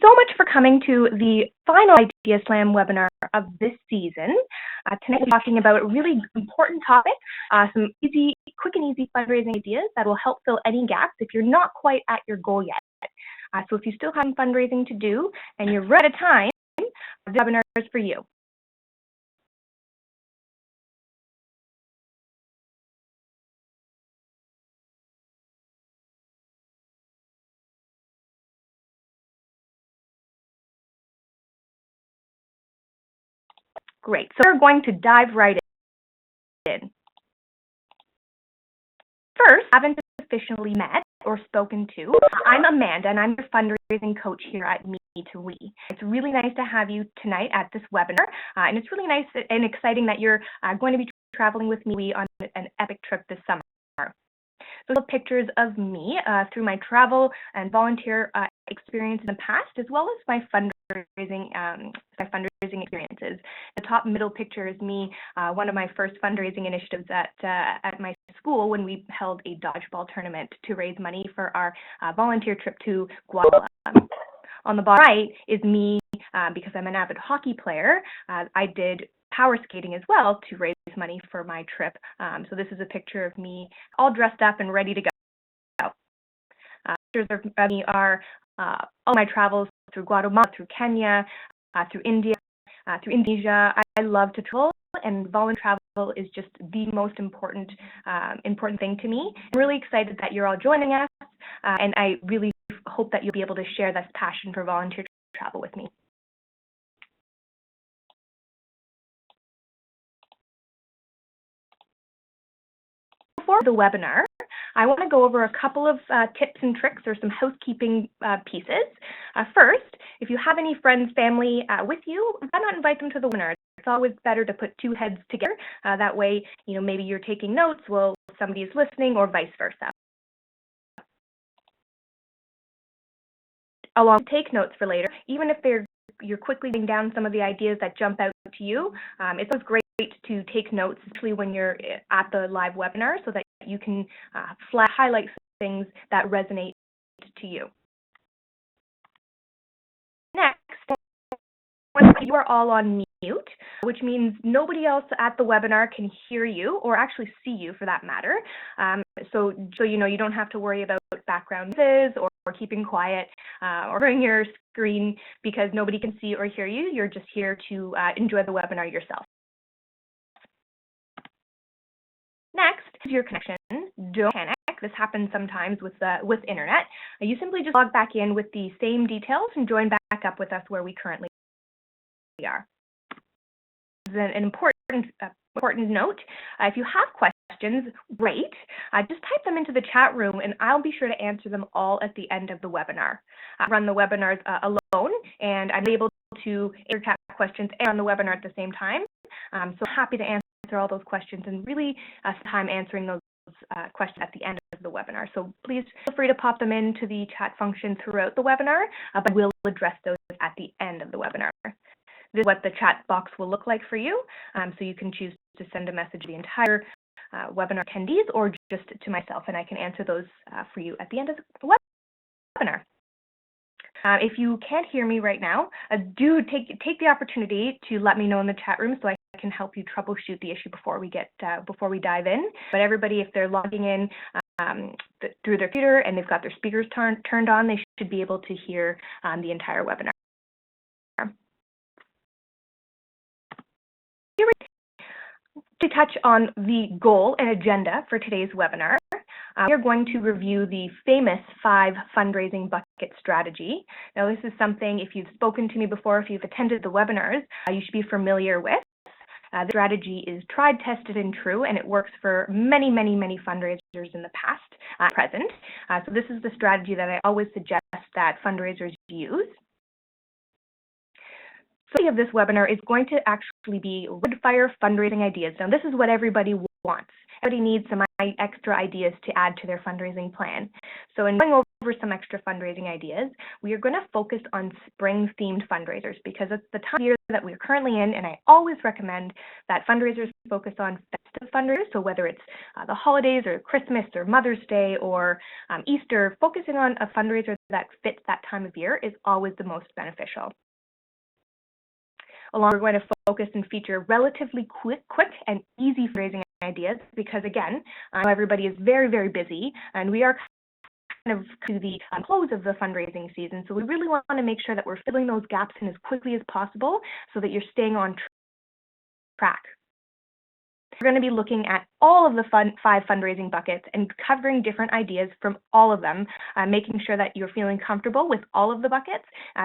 so much for coming to the final Idea Slam webinar of this season. Tonight we're talking about a really important topic, some quick and easy fundraising ideas that will help fill any gaps if you're not quite at your goal yet. So if you still have fundraising to do and you're right at time, this webinar is for you. Great, so we're going to dive right in. First, haven't officially met or spoken to. I'm Amanda, and I'm your fundraising coach here at Me to We. It's really nice to have you tonight at this webinar, and it's really nice and exciting that you're going to be traveling with me on an epic trip this summer. So pictures of me through my travel and volunteer experience in the past, as well as my fundraising experiences. The top middle picture is me, one of my first fundraising initiatives at my school when we held a dodgeball tournament to raise money for our volunteer trip to Guatemala. On the bottom right is me, because I'm an avid hockey player. I did power skating as well to raise money for my trip. So this is a picture of me all dressed up and ready to go. Pictures of me are all my travels through Guatemala, through Kenya, through India, through Indonesia. I love to travel, and volunteer travel is just the most important thing to me. I'm really excited that you're all joining us, and I really hope that you'll be able to share this passion for volunteer travel with me. Before the webinar, I want to go over a couple of tips and tricks or some housekeeping pieces. First, if you have any friends, family with you, why not invite them to the webinar? It's always better to put two heads together. That way, maybe you're taking notes while somebody is listening, or vice versa. Along take notes for later, even if you're quickly getting down some of the ideas that jump out to you. It's always great to take notes, especially when you're at the live webinar, so that you can highlight things that resonate to you. Next, you are all on mute, which means nobody else at the webinar can hear you or actually see you for that matter. So you don't have to worry about background noises or keeping quiet or covering your screen because nobody can see or hear you. You're just here to enjoy the webinar yourself. Next is your connection. Don't panic. This happens sometimes with internet. You simply just log back in with the same details and join back up with us where we currently are. This is an important note. If you have questions, great. Just type them into the chat room, and I'll be sure to answer them all at the end of the webinar. I run the webinars alone, and I'm able to answer chat questions and run the webinar at the same time. So happy to answer all those questions and really spend time answering those questions at the end of the webinar. So please feel free to pop them into the chat function throughout the webinar, but we'll address those at the end of the webinar. This is what the chat box will look like for you. So you can choose to send a message to the entire webinar attendees or just to myself, and I can answer those for you at the end of the webinar. If you can't hear me right now, do take the opportunity to let me know in the chat room so I can help you troubleshoot the issue before we dive in. But everybody, if they're logging in through their computer and they've got their speakers turned on, they should be able to hear the entire webinar. To touch on the goal and agenda for today's webinar, we are going to review the famous 5 fundraising bucket strategy. Now, this is something, if you've spoken to me before, if you've attended the webinars, you should be familiar with. The strategy is tried, tested, and true, and it works for many, many, many fundraisers in the past, present. So this is the strategy that I always suggest that fundraisers use. So of this webinar is going to actually be rapid fire fundraising ideas. Now, this is what everybody wants. everybody needs some extra ideas to add to their fundraising plan. So in going over some extra fundraising ideas, we are going to focus on spring-themed fundraisers because it's the time of year that we're currently in, and I always recommend that fundraisers focus on festive fundraisers. So whether it's the holidays or Christmas or Mother's Day or Easter, focusing on a fundraiser that fits that time of year is always the most beneficial. Along, we're going to focus and feature relatively quick and easy fundraising ideas because, again, I know everybody is very, very busy, and we are kind of to the close of the fundraising season. So we really want to make sure that we're filling those gaps in as quickly as possible so that you're staying on track. We're going to be looking at all of the 5 fundraising buckets and covering different ideas from all of them, making sure that you're feeling comfortable with all of the buckets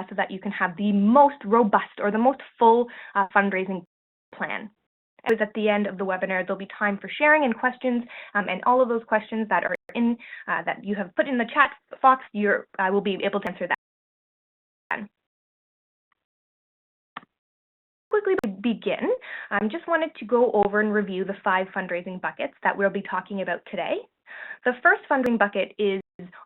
so that you can have the most robust or the most full fundraising plan. At the end of the webinar, there'll be time for sharing and questions, and all of those questions that are in that you have put in the chat box, I will be able to answer that. Quickly begin, just wanted to go over and review the 5 fundraising buckets that we'll be talking about today. The first fundraising bucket is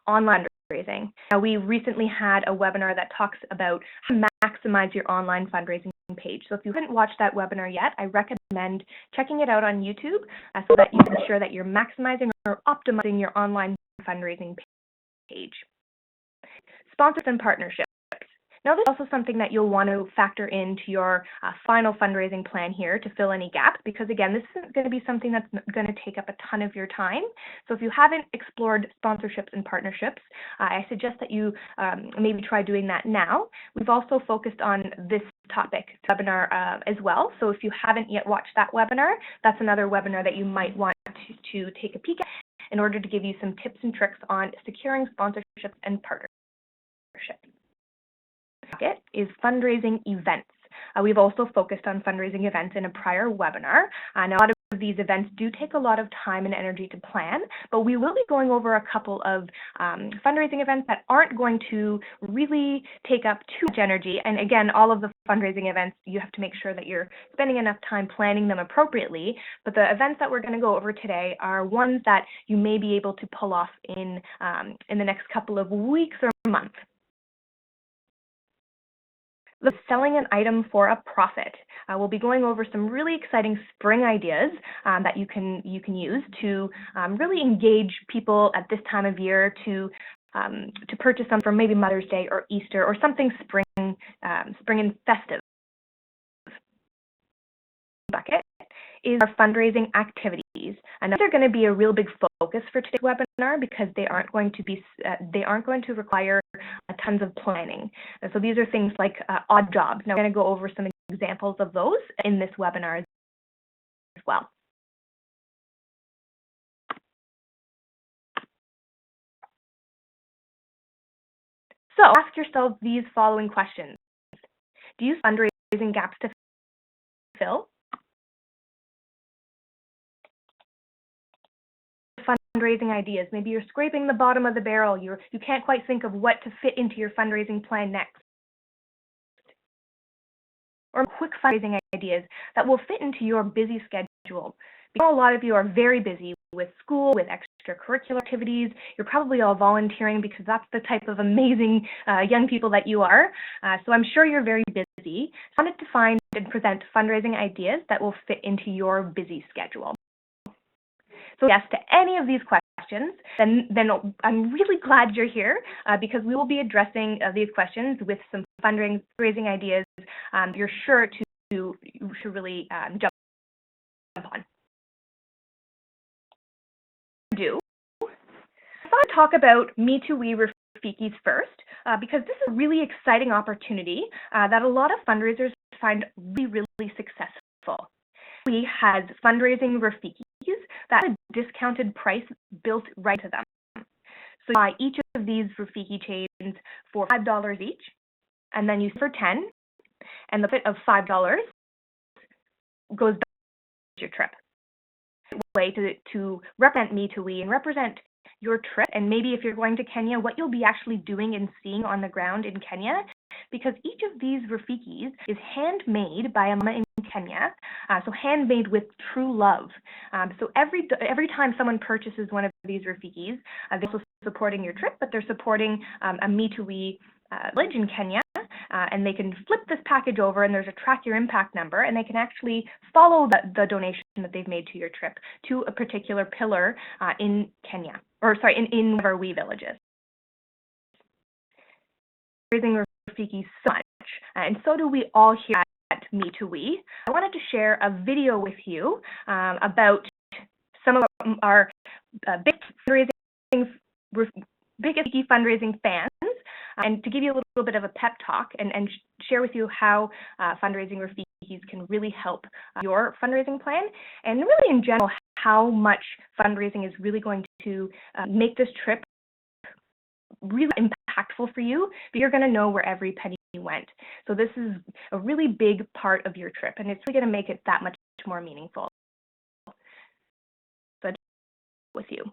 online fundraising. Now, we recently had a webinar that talks about how to maximize your online fundraising page. So if you haven't watched that webinar yet, I recommend checking it out on YouTube so that you can ensure that you're maximizing or optimizing your online fundraising page. Sponsors and partnerships. Now, this is also something that you'll want to factor into your final fundraising plan here to fill any gaps, because again, this isn't going to be something that's going to take up a ton of your time. So if you haven't explored sponsorships and partnerships, I suggest that you maybe try doing that now. We've also focused on this topic webinar as well. So if you haven't yet watched that webinar, that's another webinar that you might want to take a peek at in order to give you some tips and tricks on securing sponsorships and partnerships. Is fundraising events. We've also focused on fundraising events in a prior webinar. Now, a lot of these events do take a lot of time and energy to plan, but we will be going over a couple of fundraising events that aren't going to really take up too much energy. And again, all of the fundraising events, you have to make sure that you're spending enough time planning them appropriately. But the events that we're going to go over today are ones that you may be able to pull off in the next couple of weeks or months. Selling an item for a profit. We'll be going over some really exciting spring ideas that you can use to really engage people at this time of year to purchase some for maybe Mother's Day or Easter or something spring and festive. Bucket is our fundraising activities, and these are going to be a real big focus for today's webinar because they aren't going to require tons of planning. And so these are things like odd jobs. Now we're going to go over some examples of those in this webinar as well. So ask yourself these following questions. Do you use fundraising gaps to fill? Fundraising ideas. Maybe you're scraping the bottom of the barrel. You can't quite think of what to fit into your fundraising plan next. Or quick fundraising ideas that will fit into your busy schedule. Because a lot of you are very busy with school, with extracurricular activities. You're probably all volunteering because that's the type of amazing young people that you are. So I'm sure you're very busy. I wanted to find and present fundraising ideas that will fit into your busy schedule. So yes to any of these questions, then I'm really glad you're here because we will be addressing these questions with some fundraising ideas you're sure to really jump on. I thought I'd talk about Me Too We Rafikis first because this is a really exciting opportunity that a lot of fundraisers find really successful. We had fundraising Rafikis that had a discounted price built right to them. So you buy each of these Rafiki chains for $5 each, and then you for 10, and the fit of $5 goes back to your trip. Way to represent Me Too We and represent your trip, and maybe if you're going to Kenya, what you'll be actually doing and seeing on the ground in Kenya, because each of these Rafikis is handmade by a mama in Kenya, so handmade with true love. So every time someone purchases one of these Rafikis, they're also supporting your trip, but they're supporting a Me2We village in Kenya, and they can flip this package over, and there's a track your impact number, and they can actually follow the donation that they've made to your trip to a particular pillar in Kenya, or sorry, in one of our We villages. Raising Rafiki so much, and so do we all here at Me2We. I wanted to share a video with you about some of our biggest fundraising fans, and to give you a little bit of a pep talk and share with you how fundraising Rafikis can really help your fundraising plan, and really in general how much fundraising is really going to make this trip really impactful for you, but you're going to know where every penny went. So this is a really big part of your trip, and it's really going to make it that much more meaningful. So I'll with you.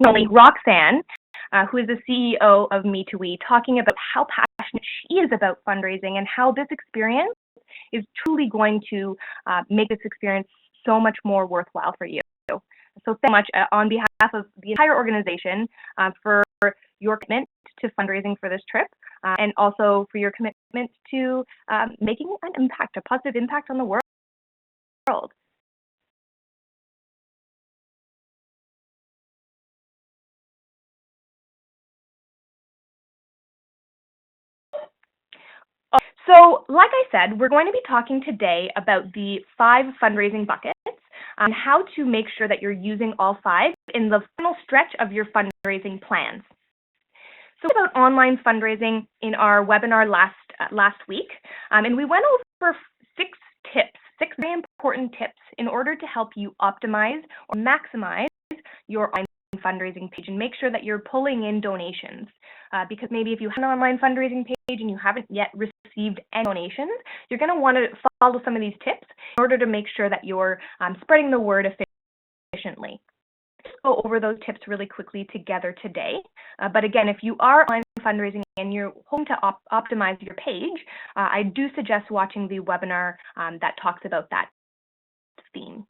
Only Roxanne, who is the CEO of Me2We, talking about how passionate she is about fundraising and how this experience is truly going to make this experience so much more worthwhile for you. So thank you so much on behalf of the entire organization for your commitment to fundraising for this trip, and also for your commitment to making an impact, a positive impact on the world. So, like I said, we're going to be talking today about the 5 fundraising buckets and how to make sure that you're using all 5 in the final stretch of your fundraising plans. So, about online fundraising in our webinar last week, and we went over 6 tips, 6 very important tips in order to help you optimize or maximize your online fundraising page and make sure that you're pulling in donations. Because maybe if you have an online fundraising page and you haven't yet received any donations, you're going to want to follow some of these tips in order to make sure that you're spreading the word efficiently. go over those tips really quickly together today. But again, if you are online fundraising and you're hoping to optimize your page, I do suggest watching the webinar that talks about that theme.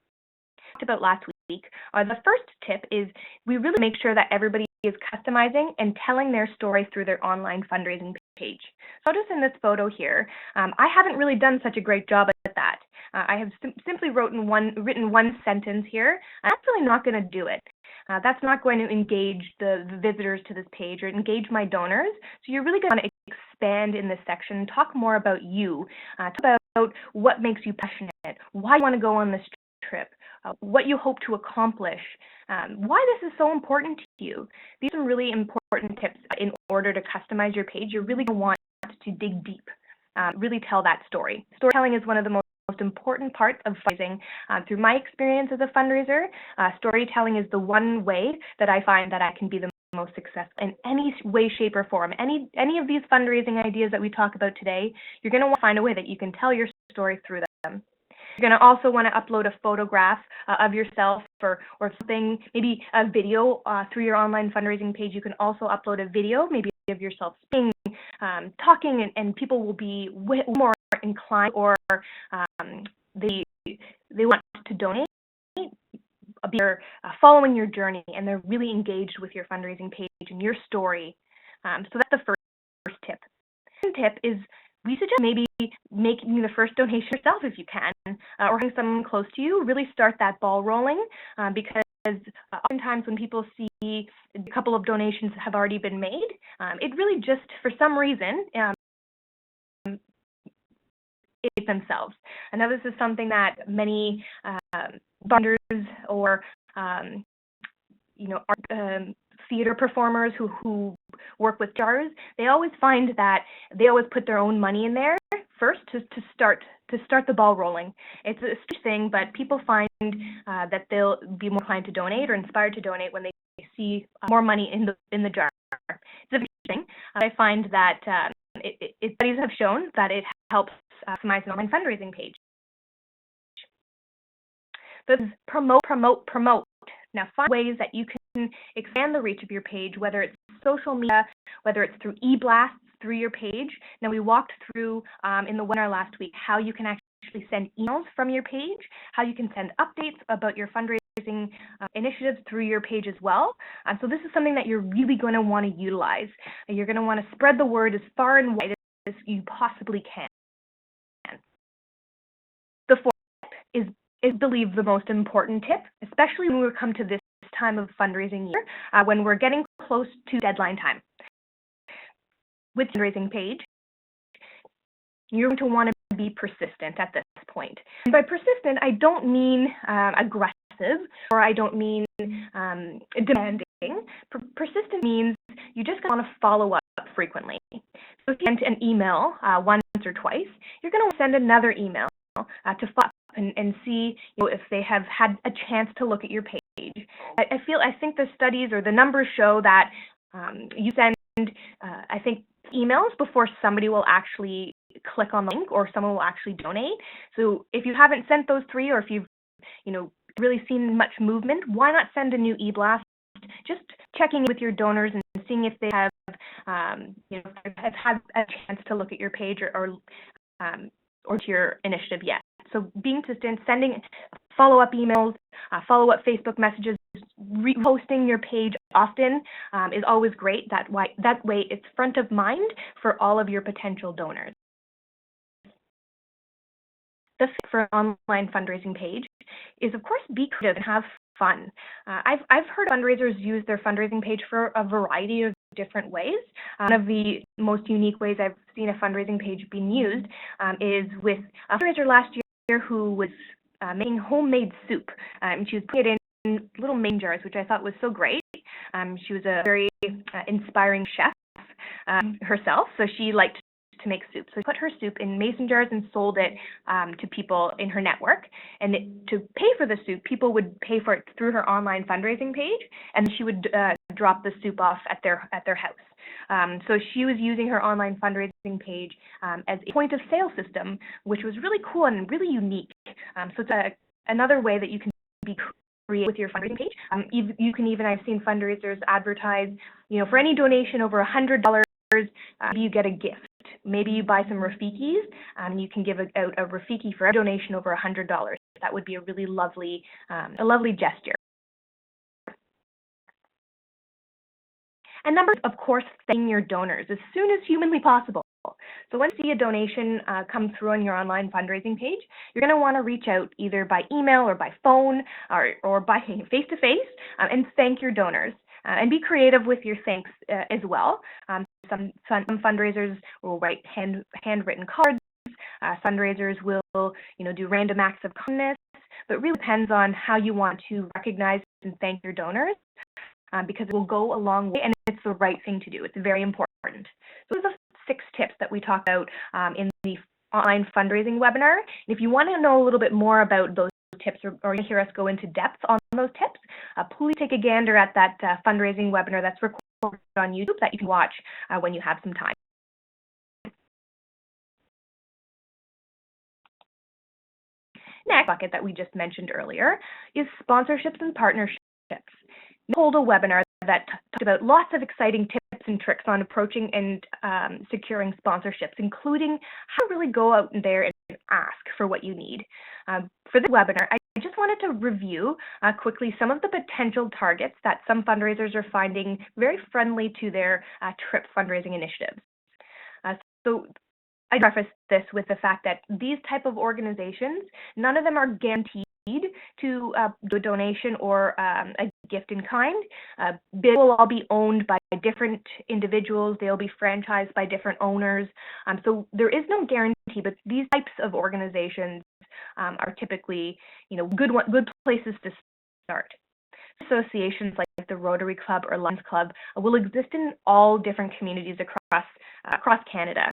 About last week, the first tip is we really make sure that everybody is customizing and telling their story through their online fundraising page. Notice in this photo here, I haven't really done such a great job at that. I have simply written one sentence here, and that's really not going to do it. That's not going to engage the visitors to this page or engage my donors. So you're really going to expand in this section, talk more about you, talk about what makes you passionate, why you want to go on this trip, what you hope to accomplish, why this is so important to you. These are really important tips in order to customize your page. You're really going to want to dig deep, really tell that story. Storytelling is one of the most important parts of fundraising. Through my experience as a fundraiser, storytelling is the one way that I find that I can be the most successful in any way, shape, or form. Any of these fundraising ideas that we talk about today, you're going to want to find a way that you can tell your story through them. You're going to also want to upload a photograph of yourself or something, maybe a video through your online fundraising page. You can also upload a video, maybe of yourself speaking, talking, and people will be way more inclined, or they want to donate. They're following your journey and they're really engaged with your fundraising page and your story. So that's the first tip. The second tip is we suggest maybe making the first donation yourself if you can, or having someone close to you. Really start that ball rolling, because oftentimes when people see a couple of donations have already been made, it really just, for some reason, it's themselves. I know this is something that many funders or theater performers who work with jars, they always find that they always put their own money in there first to start the ball rolling. It's a strange thing, but people find that they'll be more inclined to donate or inspired to donate when they see more money in the jar. It's interesting. I find that studies have shown that it helps optimize an online fundraising page. This is promote. Now, find ways that you can expand the reach of your page, whether it's social media, whether it's through e-blasts through your page. Now, we walked through in the webinar last week how you can actually send emails from your page, how you can send updates about your fundraising initiatives through your page as well. So this is something that you're really going to want to utilize. You're going to want to spread the word as far and wide as you possibly can. The fourth tip is I believe the most important tip, especially when we come to this time of fundraising year, when we're getting close to deadline time. With the fundraising page, you're going to want to be persistent at this point. And by persistent, I don't mean aggressive, or I don't mean demanding. Persistent means you just want to follow up frequently. So if you send an email once or twice, you're going to send another email to follow up and see if they have had a chance to look at your page. I think the studies or the numbers show that you send, I think, emails before somebody will actually click on the link or someone will actually donate. So if you haven't sent those three, or if you've really seen much movement, why not send a new e-blast? Just checking with your donors and seeing if they have have had a chance to look at your page or to your initiative yet. So being consistent, sending follow-up emails, follow-up Facebook messages, reposting your page often is always great. That way it's front of mind for all of your potential donors. The fifth for an online fundraising page is, of course, be creative and have fun. I've heard fundraisers use their fundraising page for a variety of different ways. One of the most unique ways I've seen a fundraising page being used is with a fundraiser last year who was making homemade soup. She was putting it in little mason jars, which I thought was so great. She was a very inspiring chef herself, so she liked to make soup. So she put her soup in mason jars and sold it to people in her network. And to pay for the soup, people would pay for it through her online fundraising page, and she would drop the soup off at their house. So she was using her online fundraising page as a point of sale system, which was really cool and really unique. So it's another way that you can be create with your fundraising page. You can even, I've seen fundraisers advertise, for any donation over $100, maybe you get a gift. Maybe you buy some Rafikis, and you can give out a Rafiki for every donation over $100. That would be a really lovely, gesture. And number, of course, thanking your donors as soon as humanly possible. So when you see a donation come through on your online fundraising page, you're going to want to reach out either by email or by phone or by face-to-face and thank your donors. And be creative with your thanks as well. Some fundraisers will write handwritten cards. Fundraisers will, do random acts of kindness, but it really depends on how you want to recognize and thank your donors, because it will go a long way and it's the right thing to do. It's very important. So those are the 6 tips that we talked about in the online fundraising webinar. And if you want to know a little bit more about those tips or hear us go into depth on those tips, please take a gander at that fundraising webinar that's recorded on YouTube that you can watch when you have some time. Next bucket that we just mentioned earlier is sponsorships and partnerships. We hold a webinar that talked about lots of exciting tips and tricks on approaching and securing sponsorships, including how to really go out there and ask for what you need. For the webinar, I just wanted to review quickly some of the potential targets that some fundraisers are finding very friendly to their trip fundraising initiatives. So I preface this with the fact that these type of organizations, none of them are guaranteed to do a donation or a gift in kind. They will all be owned by different individuals. They'll be franchised by different owners. So there is no guarantee, but these types of organizations are typically, good places to start. Associations like the Rotary Club or Lions Club will exist in all different communities across Canada.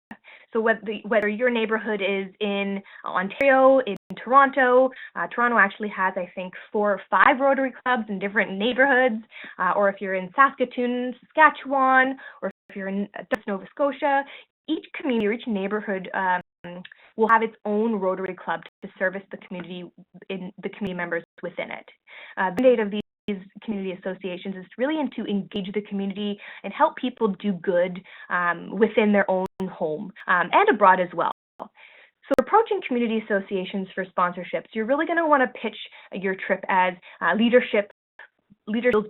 So whether your neighborhood is in Ontario, in Toronto, Toronto actually has, I think, 4 or 5 Rotary Clubs in different neighborhoods, or if you're in Saskatoon, Saskatchewan, or if you're in Nova Scotia, each community or each neighborhood will have its own Rotary Club to service the community members within it. The mandate of these community associations is really to engage the community and help people do good within their own home and abroad as well. So approaching community associations for sponsorships, you're really going to want to pitch your trip as leadership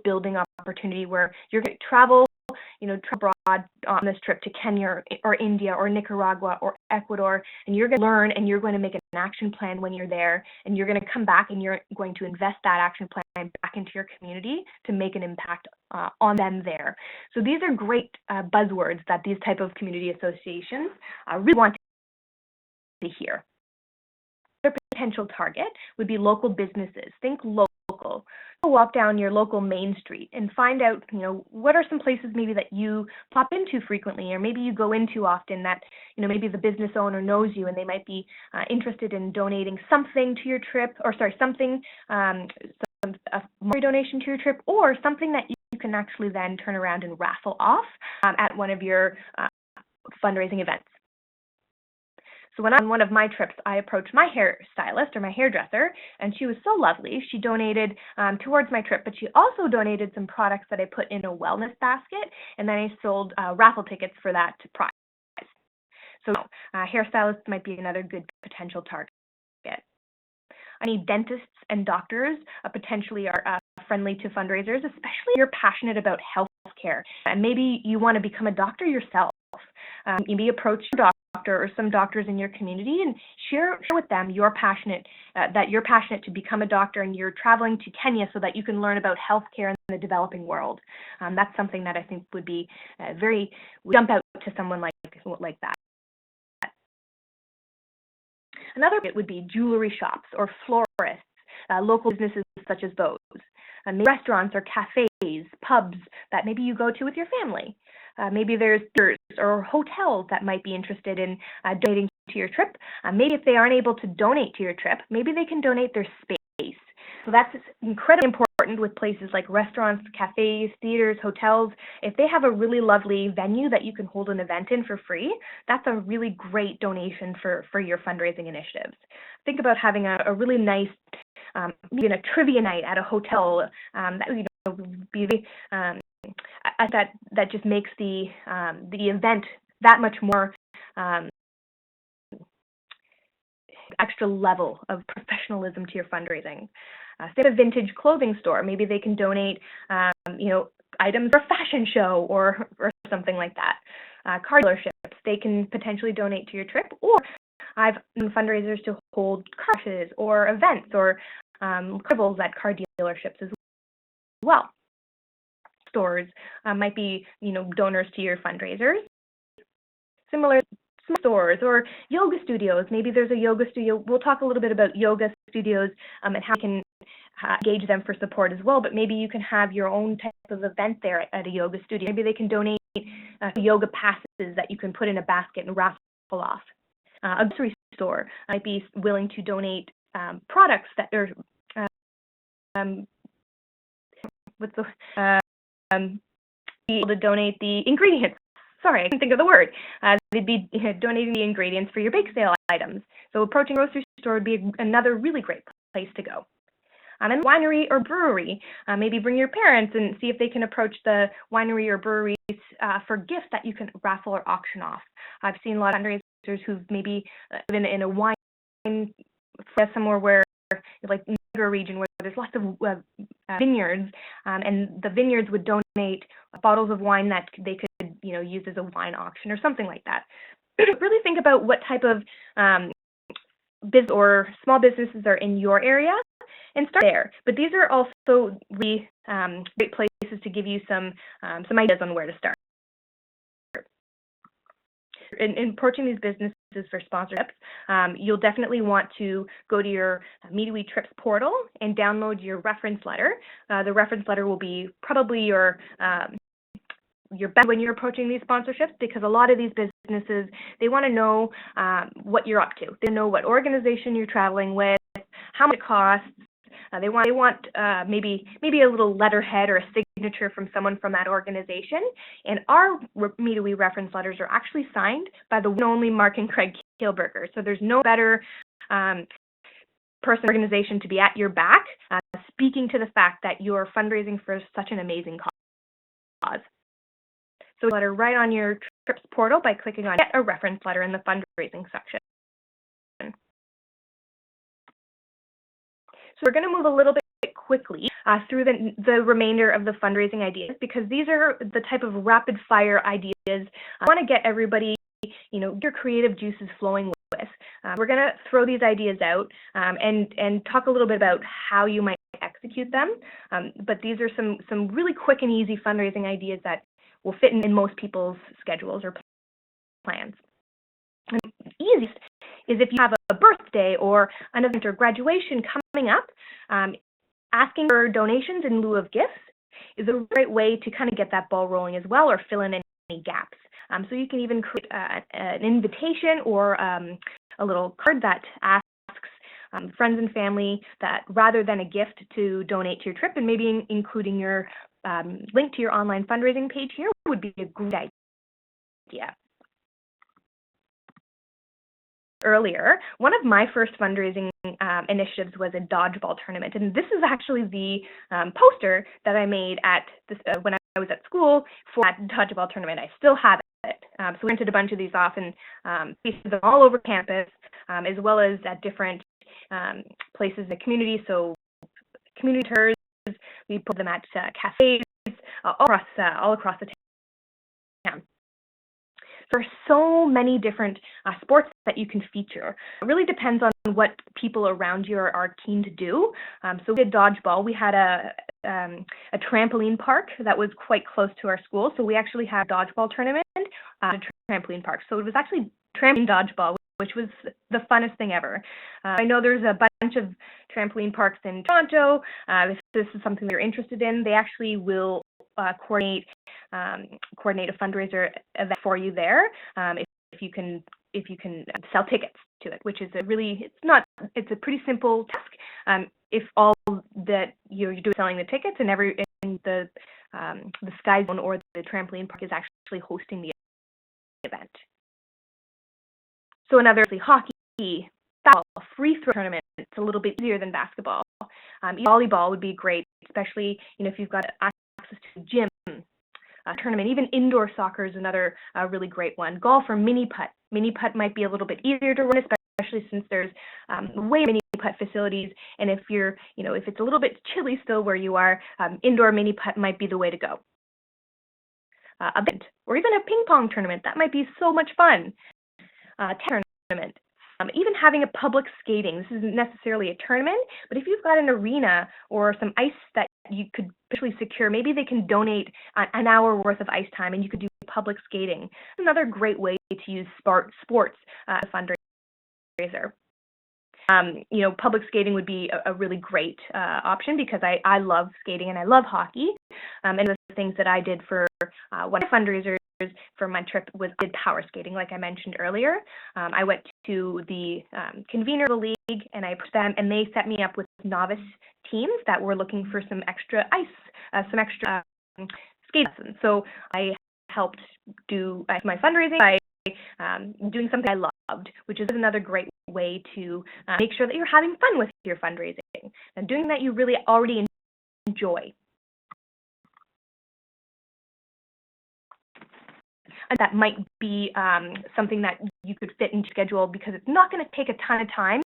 building opportunity where you're going to travel abroad on this trip to Kenya or India or Nicaragua or Ecuador, and you're going to learn and you're going to make an action plan when you're there, and you're going to come back and you're going to invest that action plan back into your community to make an impact on them there. So these are great buzzwords that these type of community associations really want to hear. Another potential target would be local businesses. Think local. Walk down your local main street and find out, what are some places maybe that you pop into frequently, or maybe you go into often that, maybe the business owner knows you and they might be interested in donating something to your trip, or a money donation to your trip, or something that you can actually then turn around and raffle off at one of your fundraising events. So when on one of my trips, I approached my hairstylist or my hairdresser, and she was so lovely. She donated towards my trip, but she also donated some products that I put in a wellness basket, and then I sold raffle tickets for that prize. So hairstylists might be another good potential target. Any dentists and doctors potentially are friendly to fundraisers, especially if you're passionate about healthcare, and maybe you want to become a doctor yourself. You may approach a doctor or some doctors in your community and share with them that you're passionate to become a doctor and you're traveling to Kenya so that you can learn about healthcare in the developing world. That's something that I think would be jump out to someone like that. Another bit would be jewelry shops or florists, local businesses such as those. Restaurants or cafes, pubs that maybe you go to with your family. Maybe there's theaters or hotels that might be interested in donating to your trip. Maybe if they aren't able to donate to your trip, maybe they can donate their space. So that's incredibly important with places like restaurants, cafes, theaters, hotels. If they have a really lovely venue that you can hold an event in for free, that's a really great donation for your fundraising initiatives. Think about having a really nice, maybe a trivia night at a hotel. That would be that just makes the event that much more extra level of professionalism to your fundraising. Say a vintage clothing store, maybe they can donate, items for a fashion show or something like that. Car dealerships, they can potentially donate to your trip, or I've done fundraisers to hold crashes or events or carnivals at car dealerships as well. Stores might be, donors to your fundraisers. Similar stores or yoga studios. Maybe there's a yoga studio. We'll talk a little bit about yoga studios and how you can engage them for support as well, but maybe you can have your own type of event there at a yoga studio. Maybe they can donate yoga passes that you can put in a basket and raffle off. A grocery store might be willing to donate products that are be able to donate the ingredients. Sorry, I can't think of the word. They'd be donating the ingredients for your bake sale items. So approaching a grocery store would be another really great place to go. And winery or brewery, maybe bring your parents and see if they can approach the winery or breweries for gifts that you can raffle or auction off. I've seen a lot of fundraisers who've maybe been in a wine somewhere where, like a region where there's lots of vineyards, and the vineyards would donate bottles of wine that they could, use as a wine auction or something like that. Really think about what type of business or small businesses are in your area and start there. But these are also really great places to give you some ideas on where to start. In approaching these businesses for sponsorships, you'll definitely want to go to your MeetWe Trips portal and download your reference letter. The reference letter will be probably your best when you're approaching these sponsorships, because a lot of these businesses, they want to know what you're up to. They know what organization you're traveling with, how much it costs. They want maybe a little letterhead or a signature from someone from that organization. And our MeetWe reference letters are actually signed by the one and only Mark and Craig Kielberger. So there's no better organization to be at your back, speaking to the fact that you're fundraising for such an amazing cause. So letter right on your TRIPS portal by clicking on Get a Reference Letter in the fundraising section. So we're going to move a little bit quickly through the remainder of the fundraising ideas, because these are the type of rapid fire ideas I want to get everybody, your creative juices flowing with. We're going to throw these ideas out and talk a little bit about how you might execute them. But these are some really quick and easy fundraising ideas that will fit in most people's schedules or plans. And the easiest is if you have a birthday or an event or graduation coming up, asking for donations in lieu of gifts is a great way to kind of get that ball rolling as well, or fill in any gaps. So you can even create an invitation or a little card that asks friends and family that rather than a gift to donate to your trip, and maybe including your link to your online fundraising page here would be a great idea. Earlier, one of my first fundraising initiatives was a dodgeball tournament, and this is actually the poster that I made at this, when I was at school for that dodgeball tournament. I still have it. So we rented a bunch of these off and pasted them all over campus, as well as at different places in the community. So community tours, we put them at cafes all across the town. There are so many different sports that you can feature. It really depends on what people around you are keen to do. So we did dodgeball. We had a trampoline park that was quite close to our school. So we actually had a dodgeball tournament at a trampoline park. So it was actually trampoline dodgeball, which was the funnest thing ever. I know there's a bunch of trampoline parks in Toronto. If this is something you're interested in, they actually will coordinate a fundraiser event for you there, if you can sell tickets to it, which is it's a pretty simple task if all that you're doing selling the tickets, and the Sky Zone or the trampoline park is actually hosting the event. So another hockey, basketball, free throw tournament. It's a little bit easier than basketball. Volleyball would be great, especially if you've got access to a gym tournament. Even indoor soccer is another really great one. Golf or mini putt. Mini putt might be a little bit easier to run, especially since there's way many putt facilities. And if you're, if it's a little bit chilly still where you are, indoor mini putt might be the way to go. Event or even a ping pong tournament, that might be so much fun. Tennis tournament. Even having a public skating. This isn't necessarily a tournament, but if you've got an arena or some ice that you could actually secure, maybe they can donate an hour worth of ice time and you could do public skating. Another great way to use sports as a fundraiser. Public skating would be a really great option because I love skating and I love hockey. And the things that I did for one of my fundraisers for my trip was I did power skating, like I mentioned earlier. I went to the convener of the league and I pushed them, and they set me up with novice teams that were looking for some extra ice, some extra skate lessons. So I helped do my fundraising by doing something I loved, which is another great way to make sure that you're having fun with your fundraising and doing that you really already enjoy. And that might be something that you could fit into schedule because it's not going to take a ton of time,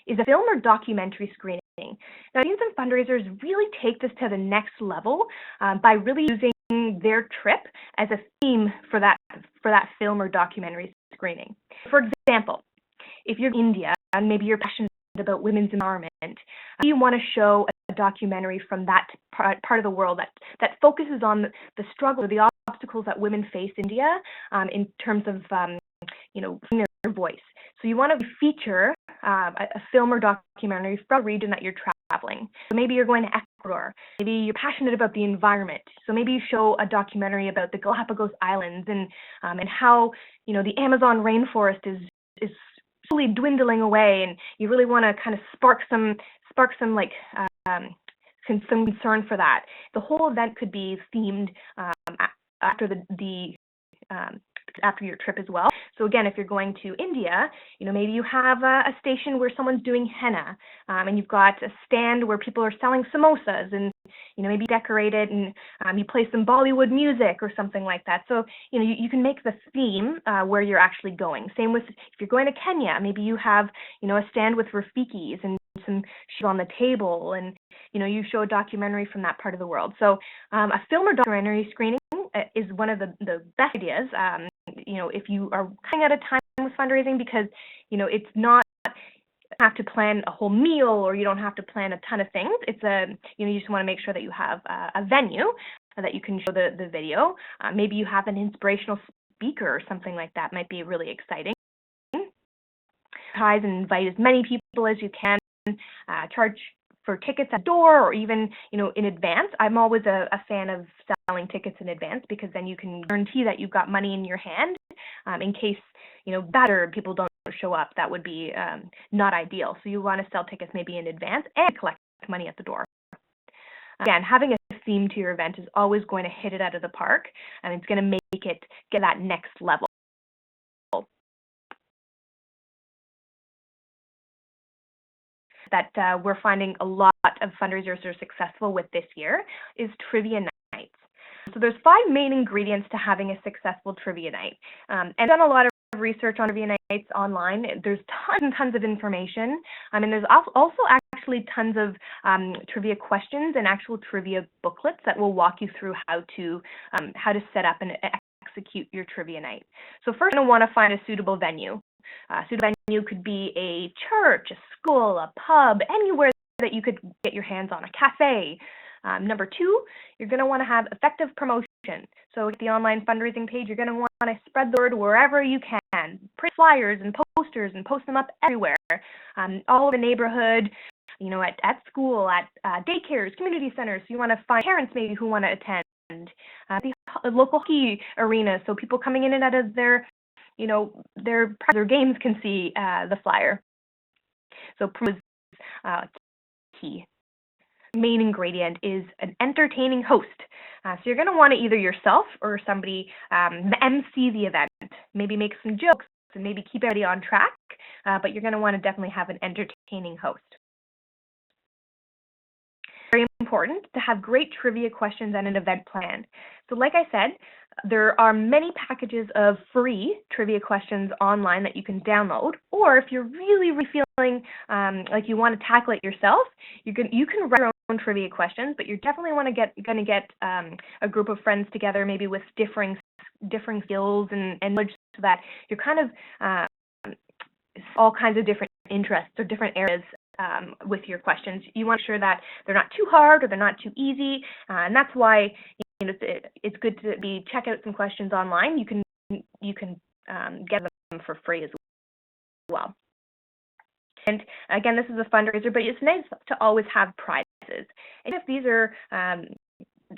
is a film or documentary screening. Now, I've seen some fundraisers really take this to the next level by really using their trip as a theme for that film or documentary screening. For example, if you're in India and maybe you're passionate about women's empowerment, you want to show a documentary from that part of the world that focuses on the struggle or the obstacles that women face in India in terms of their voice. So you want to feature a film or documentary from a region that you're traveling. So maybe you're going to Ecuador. Maybe you're passionate about the environment. So maybe you show a documentary about the Galapagos Islands and how the Amazon rainforest is slowly dwindling away, and you really want to kind of spark some concern for that. The whole event could be themed after your trip as well. So again, if you're going to India, maybe you have a station where someone's doing henna, and you've got a stand where people are selling samosas, and maybe decorate it, and you play some Bollywood music or something like that. So you can make the theme where you're actually going. Same with if you're going to Kenya, maybe you have a stand with rafikis and some shit on the table, and you show a documentary from that part of the world. So a film or documentary screening is one of the best ideas. If you are coming out of time with fundraising, because it's not have to plan a whole meal, or you don't have to plan a ton of things. It's you just want to make sure that you have a venue that you can show the video. Maybe you have an inspirational speaker or something like that. Might be really exciting. And invite as many people as you can. Charge for tickets at the door, or even in advance. I'm always a fan of selling tickets in advance, because then you can guarantee that you've got money in your hand in case better people don't show up. That would be not ideal. So you want to sell tickets maybe in advance and collect money at the door. Again, having a theme to your event is always going to hit it out of the park, and it's going to make it get that next level. That we're finding a lot of fundraisers are successful with this year is trivia nights. So there's 5 main ingredients to having a successful trivia night. And I've done a lot of research on trivia nights online. There's tons and tons of information. And there's also actually tons of trivia questions and actual trivia booklets that will walk you through how to set up and execute your trivia night. So first, you're going to want to find a suitable venue. Suitable venue could be a church, a school, a pub, anywhere that you could get your hands on, a cafe. Number 2, you're going to want to have effective promotion. So at the online fundraising page, you're going to want to spread the word wherever you can. Print flyers and posters and post them up everywhere, all over the neighborhood, at school, at daycares, community centers. So you want to find parents maybe who want to attend. The local hockey arena, so people coming in and out of their games can see the flyer. So promo is key. main ingredient is an entertaining host. So you're going to want to either yourself or somebody MC the event, maybe make some jokes and maybe keep everybody on track, but you're going to want to definitely have an entertaining host. Very important to have great trivia questions and an event plan. So like I said, there are many packages of free trivia questions online that you can download, or if you're really feeling like you want to tackle it yourself, you can write your own trivia questions, but you're definitely going to get a group of friends together, maybe with differing skills and knowledge, so that you're kind of all kinds of different interests or different areas with your questions. You want to make sure that they're not too hard or they're not too easy, and that's why it's good to check out some questions online. You can get them for free as well. And again, this is a fundraiser, but it's nice to always have prizes. And if these are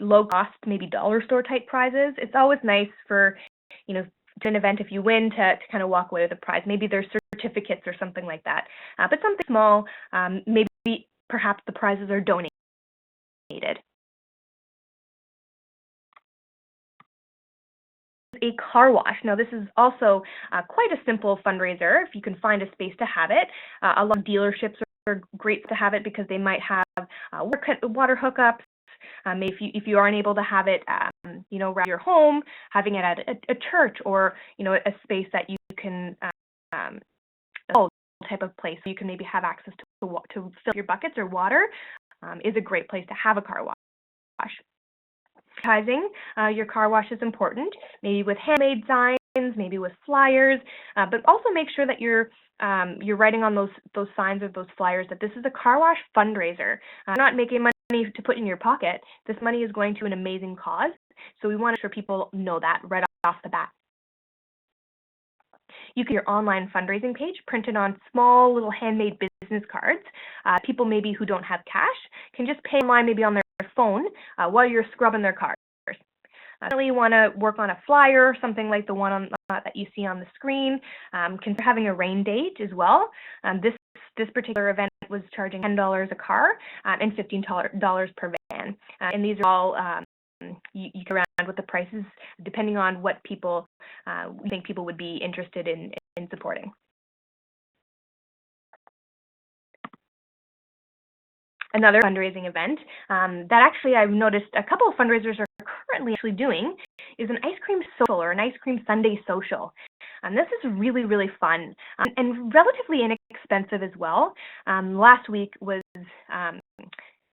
low cost, maybe dollar store type prizes, it's always nice for, to an event, if you win, to kind of walk away with a prize. Maybe there's certificates or something like that. But something small, maybe perhaps the prizes are donated. A car wash. Now, this is also quite a simple fundraiser if you can find a space to have it. A lot of dealerships are great to have it because they might have water hookups. Maybe if you aren't able to have it, around your home, having it at a church or a space that you can type of place so you can maybe have access to fill your buckets or water is a great place to have a car wash. Advertising your car wash is important, maybe with handmade signs, maybe with flyers, but also make sure that you're writing on those signs or those flyers that this is a car wash fundraiser. Not making money to put in your pocket. This money is going to an amazing cause, so we want to make sure people know that right off the bat. You can your online fundraising page printed on small little handmade business cards. People maybe who don't have cash can just pay online, maybe on their phone while you're scrubbing their cars. Definitely you want to work on a flyer, something like the one that you see on the screen. Consider having a rain date as well. This particular event was charging $10 a car and $15 per van. And these are all you can around with the prices depending on what people think people would be interested in supporting. Another fundraising event that actually I've noticed a couple of fundraisers are currently actually doing is an ice cream social or an ice cream Sunday social. And this is really fun and relatively inexpensive as well. Last week was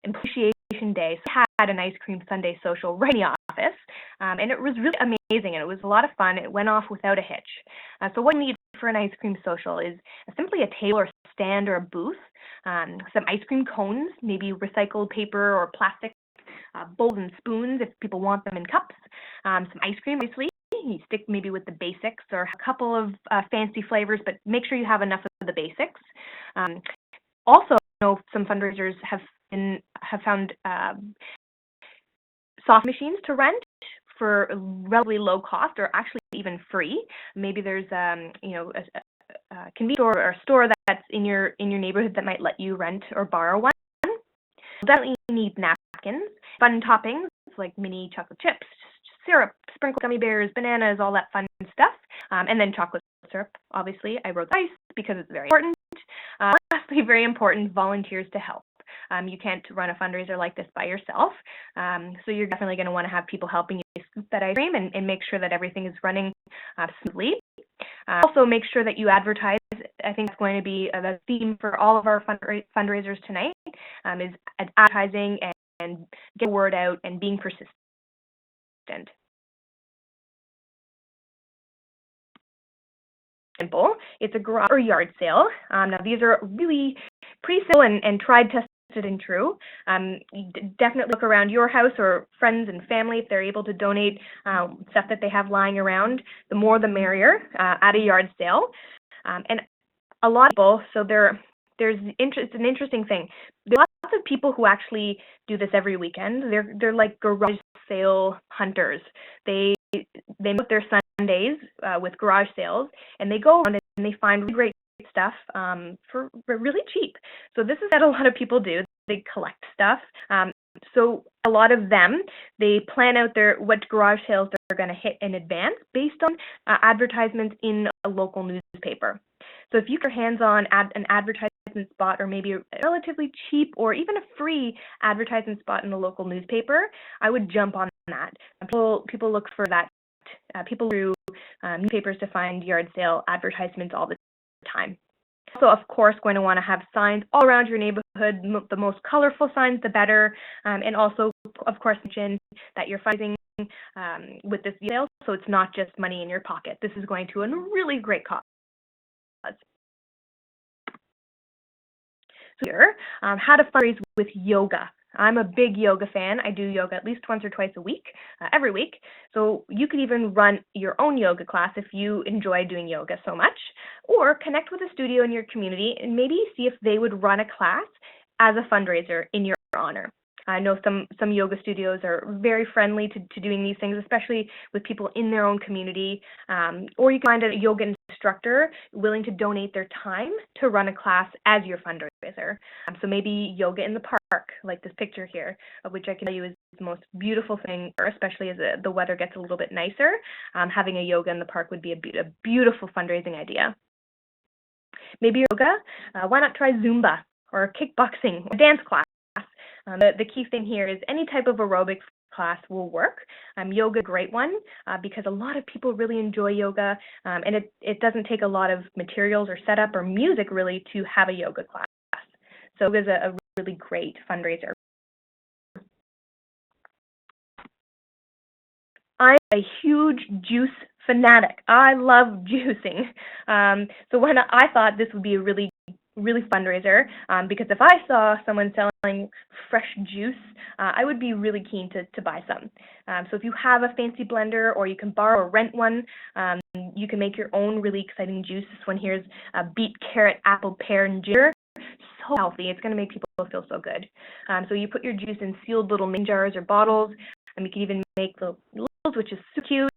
Appreciation Day, so I had an ice cream Sunday social right in the office, and it was really amazing, and it was a lot of fun. It went off without a hitch. So what you need for an ice cream social is simply a table or stand or a booth, some ice cream cones, maybe recycled paper or plastic, bowls and spoons if people want them in cups, some ice cream, obviously. You stick maybe with the basics or a couple of fancy flavors, but make sure you have enough of the basics. Also, some fundraisers have found soft machines to rent for relatively low cost or actually even free. Maybe there's a convenience store or a store that's in your neighborhood that might let you rent or borrow one. Definitely need napkins, fun toppings like mini chocolate chips, syrup, sprinkled gummy bears, bananas, all that fun stuff, and then chocolate syrup. Obviously, I wrote ice because it's very important. Lastly, very important, volunteers to help. You can't run a fundraiser like this by yourself, so you're definitely going to want to have people helping you scoop that ice cream and make sure that everything is running smoothly. Also, make sure that you advertise. I think it's going to be the theme for all of our fundraisers tonight, is advertising and get the word out and being persistent. Simple. It's a garage or yard sale. Now, these are really pretty simple and tried, tested, and true. Definitely look around your house or friends and family if they're able to donate stuff that they have lying around. The more the merrier at a yard sale. And a lot of people, so it's an interesting thing. There are lots of people who actually do this every weekend. They're like garage sale hunters. They make their Sundays with garage sales, and they go around and they find really great stuff for really cheap. So this is what a lot of people do. collect stuff. So a lot of them, they plan out what garage sales they're going to hit in advance based on advertisements in a local newspaper. So if you get your hands on an advertisement spot, or maybe a relatively cheap or even a free advertisement spot in a local newspaper, I would jump on that. People look for that. People through newspapers to find yard sale advertisements all the time. Also, of course, going to want to have signs all around your neighborhood. The most colorful signs, the better. And also, of course, mention that you're fundraising with this sale, so it's not just money in your pocket. This is going to a really great cause. So here, how to fundraise with yoga. I'm a big yoga fan. I do yoga at least once or twice a week, every week. So you could even run your own yoga class if you enjoy doing yoga so much, or connect with a studio in your community and maybe see if they would run a class as a fundraiser in your honor. I know some yoga studios are very friendly to doing these things, especially with people in their own community. Or you can find a yoga instructor willing to donate their time to run a class as your fundraiser. So maybe yoga in the park, like this picture here, of which I can tell you is the most beautiful thing, especially as the weather gets a little bit nicer. Having a yoga in the park would be a beautiful fundraising idea. Maybe yoga, why not try Zumba or kickboxing or dance class? The key thing here is any type of aerobics class will work. Yoga, a great one, because a lot of people really enjoy yoga, and it doesn't take a lot of materials or setup or music really to have a yoga class. So yoga is a really great fundraiser. I'm a huge juice fanatic. I love juicing. So when I thought this would be a really fundraiser, because if I saw someone selling fresh juice, I would be really keen to buy some. So if you have a fancy blender, or you can borrow or rent one, you can make your own really exciting juice. This one here is beet, carrot, apple, pear, and ginger. So healthy. It's going to make people feel so good. So you put your juice in sealed little mason jars or bottles. You can even make little littles, which is so cute.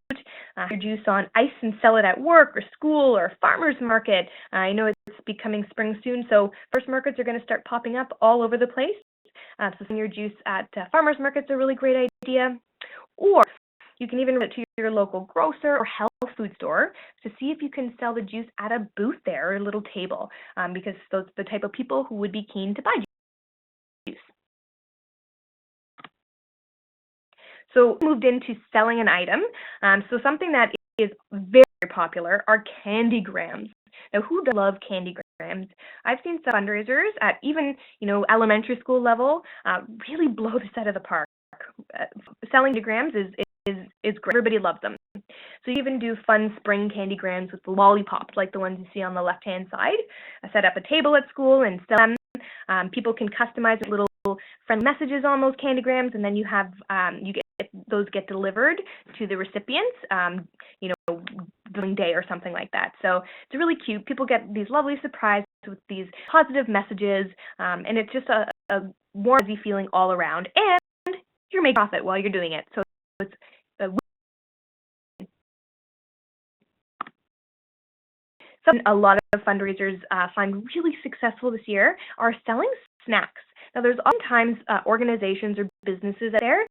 Your juice on ice and sell it at work or school or farmer's market. I know it's becoming spring soon, so farmers markets are going to start popping up all over the place. So selling your juice at farmers markets is a really great idea. Or you can even go to your local grocer or health food store to see if you can sell the juice at a booth there or a little table, because those are the type of people who would be keen to buy juice. So moved into selling an item. So something that is very popular are CANDYGRAMS. Now, who does love CANDYGRAMS? I've seen some fundraisers at even elementary school level really blow this out of the park. Selling CANDYGRAMS is great. Everybody loves them. So you even do fun spring CANDYGRAMS with lollipops like the ones you see on the left-hand side. Set up a table at school and sell them. People can customize little friendly messages on those CANDYGRAMS, and then you have those get delivered to the recipients, during day or something like that. So it's really cute. People get these lovely surprises with these positive messages, and it's just a warm, fuzzy feeling all around. And you're making profit while you're doing it. So it's something a lot of fundraisers find really successful this year are selling snacks. Now, there's oftentimes organizations or businesses out there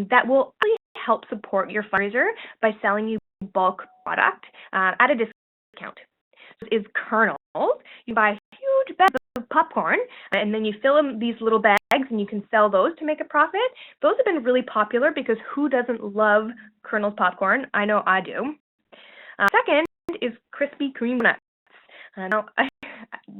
that will really help support your fundraiser by selling you bulk product at a discount. So is kernels. You buy huge bags of popcorn, and then you fill them these little bags, and you can sell those to make a profit. Those have been really popular because who doesn't love kernels popcorn? I know I do. Second is Krispy Kreme nuts. Now,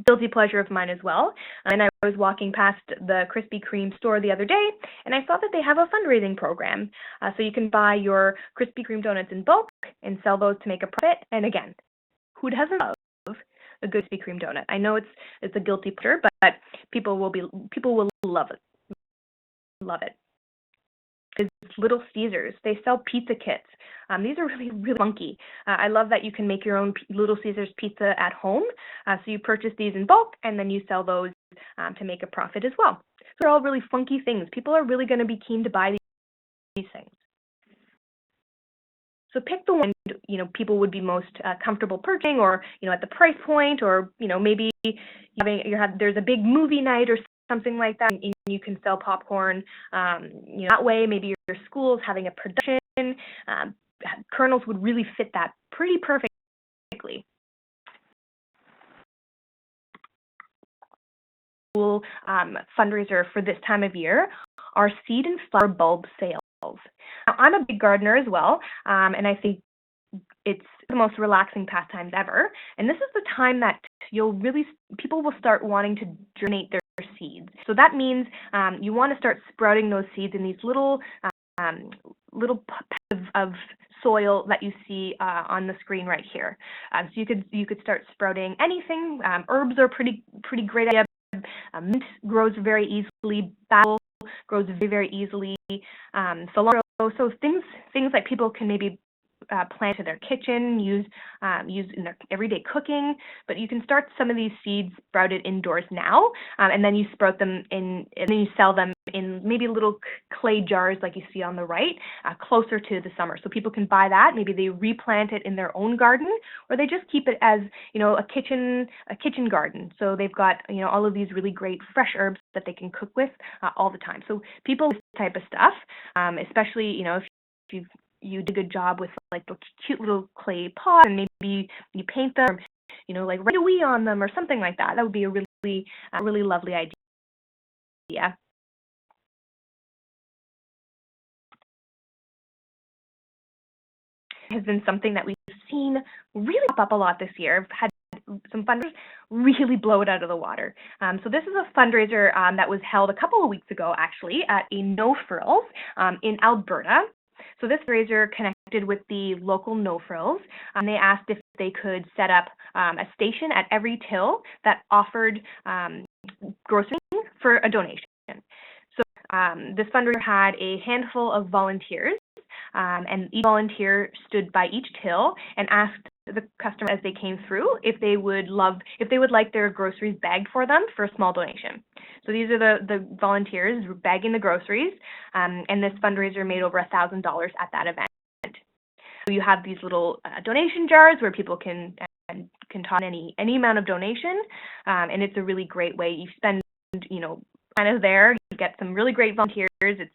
guilty pleasure of mine as well. And I was walking past the Krispy Kreme store the other day, and I saw that they have a fundraising program. So you can buy your Krispy Kreme donuts in bulk and sell those to make a profit. And again, who doesn't love a good Krispy Kreme donut? I know it's a guilty pleasure, but people will love it. Love it. Is Little Caesars. They sell pizza kits. These are really, really funky. I love that you can make your own Little Caesars pizza at home. So you purchase these in bulk, and then you sell those to make a profit as well. So they're all really funky things. People are really going to be keen to buy these things. So pick the one people would be most comfortable purchasing, or at the price point, or maybe there's a big movie night or something like that, and you can sell popcorn. That way, maybe your school is having a production. Kernels would really fit that pretty perfectly. Fundraiser for this time of year are seed and flower bulb sales. Now, I'm a big gardener as well, and I think it's the most relaxing pastimes ever. And this is the time that people will start wanting to germinate their seeds. So that means you want to start sprouting those seeds in these little pets of soil that you see on the screen right here. So you could start sprouting anything. Herbs are pretty great idea. Mint grows very easily. Basil grows very easily. Cilantro. So things that people can maybe plant in their kitchen, use in their everyday cooking, but you can start some of these seeds sprouted indoors now, and then you sprout them and then you sell them in maybe little clay jars like you see on the right, closer to the summer. So people can buy that. Maybe they replant it in their own garden, or they just keep it as a kitchen garden. So they've got all of these really great fresh herbs that they can cook with all the time. So people this type of stuff, especially if you did a good job with like the cute little clay pots, and maybe you paint them, like write a wee on them or something like that. That would be a really lovely idea. Has been something that we've seen really pop up a lot this year. I've had some fundraisers really blow it out of the water. So this is a fundraiser that was held a couple of weeks ago, actually, at a No Frills in Alberta. So this fundraiser connected with the local No Frills. They asked if they could set up a station at every till that offered groceries for a donation. So this fundraiser had a handful of volunteers, and each volunteer stood by each till and asked the customer as they came through if they would like their groceries bagged for them for a small donation. So these are the volunteers bagging the groceries, and this fundraiser made over $1,000 at that event. So you have these little donation jars where people can toss any amount of donation, and it's a really great way. You spend kind of there, you get some really great volunteers. It's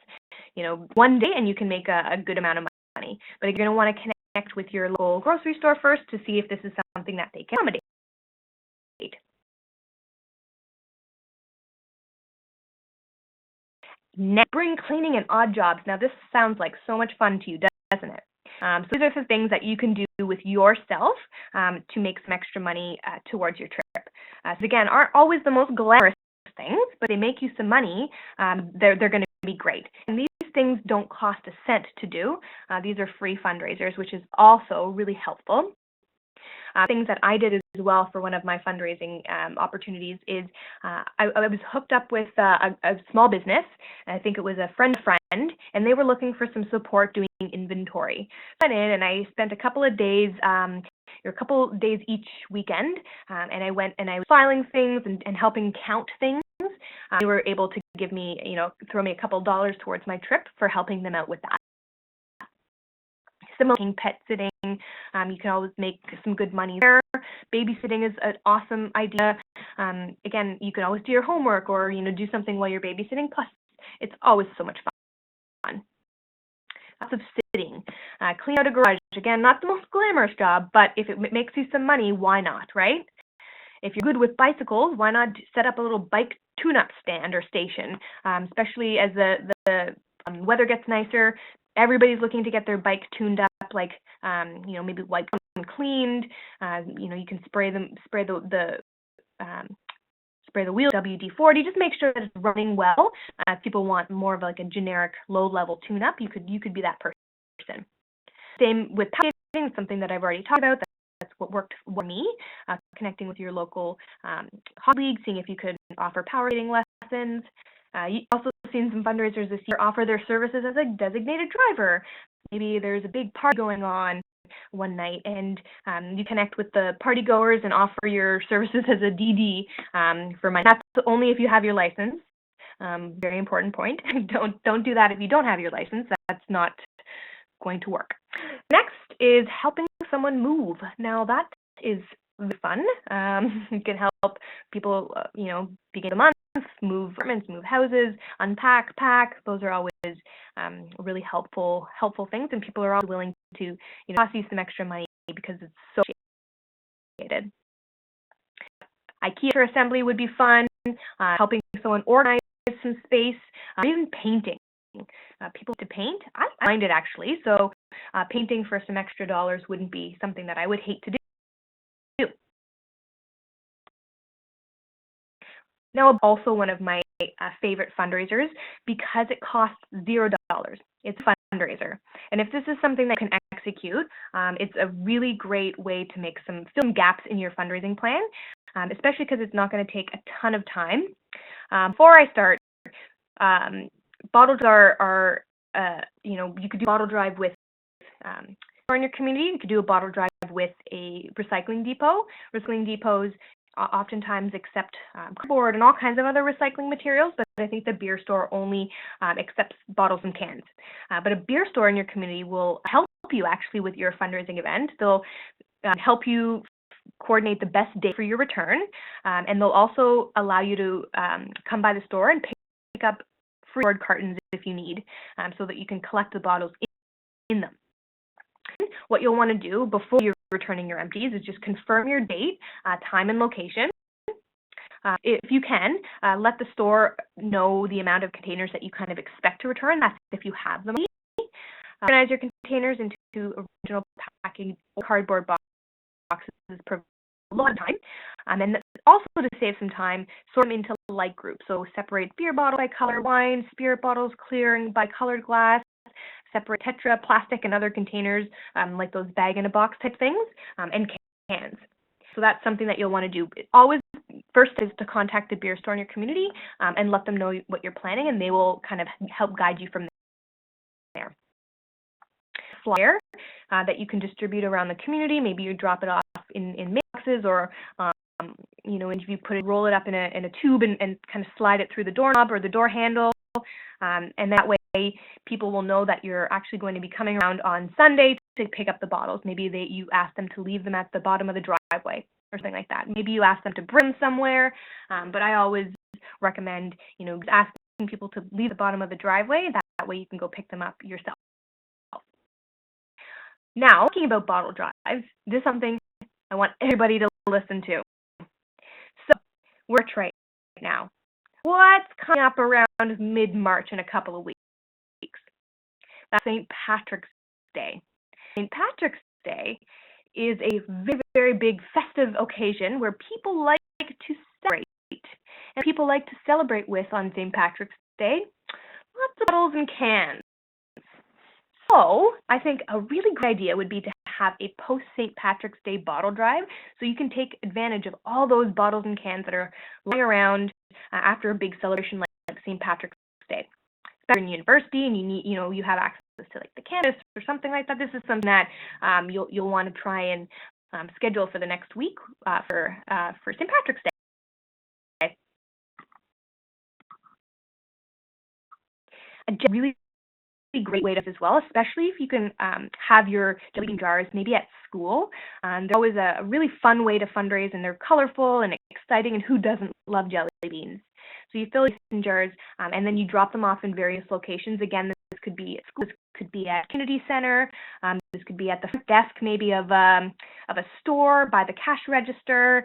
one day and you can make a good amount of money. But you're going to want to connect with your local grocery store first to see if this is something that they can accommodate. Next, spring cleaning and odd jobs. Now this sounds like so much fun to you, doesn't it? So these are some things that you can do with yourself to make some extra money towards your trip. So again, aren't always the most glamorous things, but they make you some money. They're going to be great. And these things don't cost a cent to do. These are free fundraisers, which is also really helpful. Things that I did as well for one of my fundraising opportunities is I was hooked up with a small business. I think it was a friend, and they were looking for some support doing inventory. I went in and I spent a couple of days each weekend, and I went and I was filing things and helping count things. They were able to give me, throw me a couple dollars towards my trip for helping them out with that. Similar pet sitting, you can always make some good money there. Babysitting is an awesome idea. Again, you can always do your homework or do something while you're babysitting. Plus, it's always so much fun. Lots of sitting. Clean out a garage. Again, not the most glamorous job, but if it makes you some money, why not, right? If you're good with bicycles, why not set up a little bike tune-up stand or station, especially as the weather gets nicer. Everybody's looking to get their bike tuned up, like maybe wiped and cleaned. You can spray the wheel WD-40. Just make sure that it's running well. If people want more of like a generic low-level tune-up, you could be that person. Same with packaging, something that I've already talked about. That's what worked for me. Connecting with your local hobby league, seeing if you could offer power reading lessons. You also seen some fundraisers this year offer their services as a designated driver. Maybe there's a big party going on one night, and you connect with the party goers and offer your services as a DD for money. That's only if you have your license. Very important point. Don't do that if you don't have your license. That's not going to work. Next is helping someone move. Now that is fun. You can help people, begin the month move apartments, move houses, unpack, pack. Those are always really helpful things, and people are always willing to toss you some extra money because it's so appreciated. IKEA for assembly would be fun. Helping someone organize some space, or even painting. People to paint. I mind it actually. So painting for some extra dollars wouldn't be something that I would hate to do. Now, also one of my favorite fundraisers because it costs $0. It's a fundraiser. And if this is something that you can execute, it's a really great way to make fill some gaps in your fundraising plan, especially because it's not going to take a ton of time. Before I start, bottle drives are you could do a bottle drive with in your community. You could do a bottle drive with a recycling depot. Recycling depots oftentimes accept cardboard and all kinds of other recycling materials, but I think the beer store only accepts bottles and cans. But a beer store in your community will help you actually with your fundraising event. They'll help you coordinate the best day for your return, and they'll also allow you to come by the store and pick up free cardboard cartons if you need, so that you can collect the bottles in them. What you'll want to do before you're returning your empties is just confirm your date, time, and location. If you can, let the store know the amount of containers that you kind of expect to return. That's if you have them. Organize your containers into original packing cardboard boxes per a lot of time. And also to save some time, sort them into light groups. So separate beer bottle by color, wine, spirit bottles, clearing by colored glass. Separate Tetra, plastic, and other containers, like those bag-in-a-box type things, and cans. So that's something that you'll want to do. Always, first is to contact the beer store in your community and let them know what you're planning, and they will kind of help guide you from there. Flyer that you can distribute around the community. Maybe you drop it off in mailboxes, or if you roll it up in a tube and kind of slide it through the doorknob or the door handle, and that way people will know that you're actually going to be coming around on Sunday to pick up the bottles. Maybe you ask them to leave them at the bottom of the driveway or something like that. Maybe you ask them to bring them somewhere, but I always recommend, asking people to leave the bottom of the driveway. That way you can go pick them up yourself. Now, talking about bottle drives, this is something I want everybody to listen to. So, we're right now. What's coming up around mid-March in a couple of weeks? That's St. Patrick's Day. St. Patrick's Day is a very, very big festive occasion where people like to celebrate. And people like to celebrate with on St. Patrick's Day lots of bottles and cans. So I think a really great idea would be to have a post-St. Patrick's Day bottle drive, so you can take advantage of all those bottles and cans that are lying around after a big celebration like St. Patrick's Day. Especially in university, and you have access to like the campus or something like that. This is something that you'll want to try and schedule for the next week for St. Patrick's Day. A really great way to as well, especially if you can have your jelly bean jars maybe at school. They're always a really fun way to fundraise, and they're colorful and exciting, and who doesn't love jelly beans? So you fill these jars, and then you drop them off in various locations. Again, this could be at school, this could be at a community center, this could be at the front desk maybe of a store, by the cash register.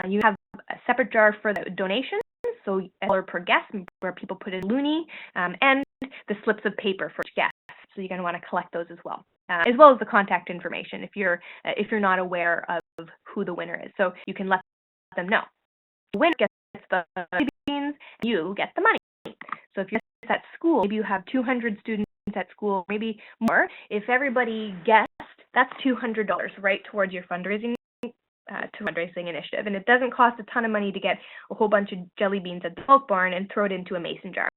You have a separate jar for the donations, so $1 per guest, where people put in loonie, and the slips of paper for each guest. So you're going to want to collect those as well as the contact information if you're not aware of who the winner is. So you can let them know. The winner gets the beans, you get the money. So if you're at school, maybe you have 200 students at school, maybe more. If everybody guessed, that's $200 right towards your fundraising initiative, and it doesn't cost a ton of money to get a whole bunch of jelly beans at the milk barn and throw it into a mason jar.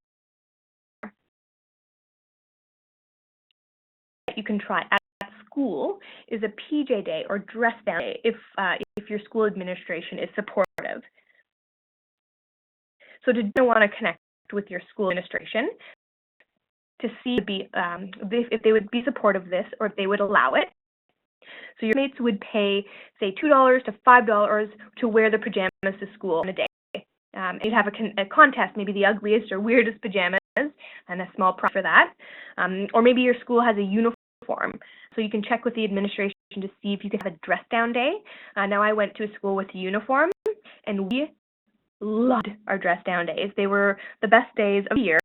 You can try at school is a PJ day or dress down day if your school administration is supportive. So to want to connect with your school administration to see if they would be supportive of this or if they would allow it. So your mates would pay, say, $2 to $5 to wear the pajamas to school in a day. You'd have a contest, maybe the ugliest or weirdest pajamas, and a small prize for that. Or maybe your school has a uniform, so you can check with the administration to see if you can have a dress down day. Now I went to a school with a uniform, and we loved our dress down days. They were the best days of the year.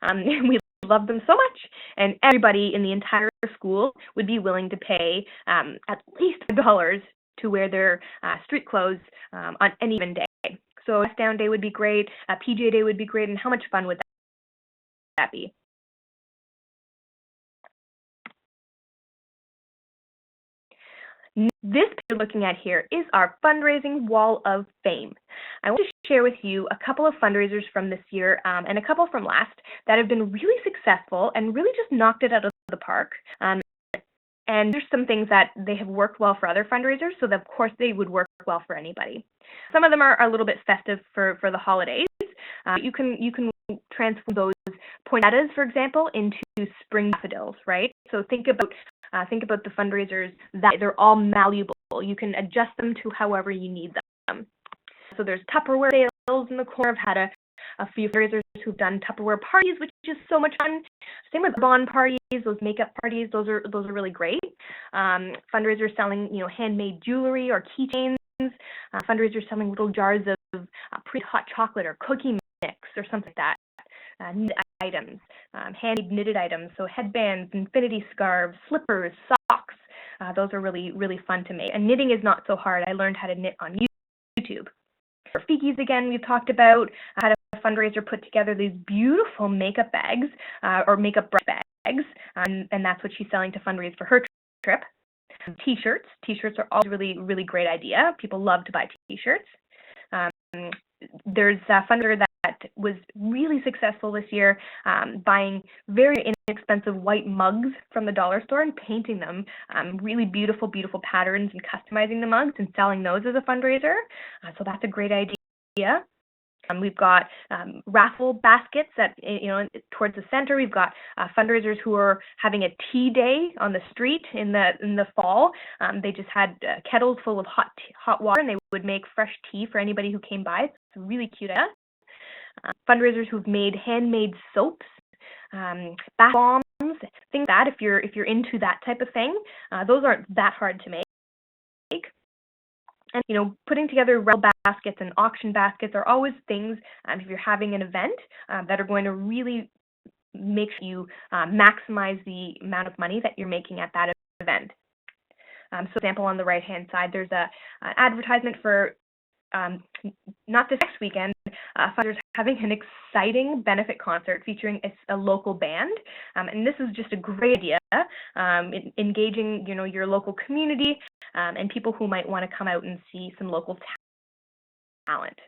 We loved them so much, and everybody in the entire school would be willing to pay at least $5 to wear their street clothes on any given day. So dress down day would be great, PJ day would be great, and how much fun would that be? This you're looking at here is our fundraising wall of fame. I want to share with you a couple of fundraisers from this year and a couple from last that have been really successful and really just knocked it out of the park. And there's some things that they have worked well for other fundraisers, so that of course they would work well for anybody. Some of them are a little bit festive for the holidays. You can transform those poinsettias, for example, into spring daffodils, right? So think about the fundraisers that they're all malleable. You can adjust them to however you need them. So there's Tupperware sales in the corner. I've had a few fundraisers who've done Tupperware parties, which is so much fun. Same with bond parties, those makeup parties. Those are really great. Fundraisers selling handmade jewelry or keychains. Fundraisers selling little jars of pre-hot chocolate or cookie mix or something like that. Knitted items, handmade knitted items, so headbands, infinity scarves, slippers, socks. Those are really, really fun to make. And knitting is not so hard. I learned how to knit on YouTube. For Fikis, again, we've talked about how a fundraiser put together these beautiful makeup bags or makeup brush bags, and that's what she's selling to fundraise for her trip. T-shirts. T-shirts are always really, really great idea. People love to buy T-shirts. There's a fundraiser that was really successful this year, buying very inexpensive white mugs from the dollar store and painting them really beautiful, beautiful patterns and customizing the mugs and selling those as a fundraiser. So that's a great idea. We've got raffle baskets that towards the center. We've got fundraisers who are having a tea day on the street in the fall. They just had kettles full of hot water, and they would make fresh tea for anybody who came by. It's a really cute idea. Fundraisers who've made handmade soaps, bath bombs, things like that. If you're into that type of thing, those aren't that hard to make. And putting together raffle baskets and auction baskets are always things, if you're having an event, that are going to really make sure you maximize the amount of money that you're making at that event. So, for example, on the right-hand side, there's an advertisement for not this next weekend. Fundraisers having an exciting benefit concert featuring a local band, and this is just a great idea. Engaging, your local community and people who might want to come out and see some local talent.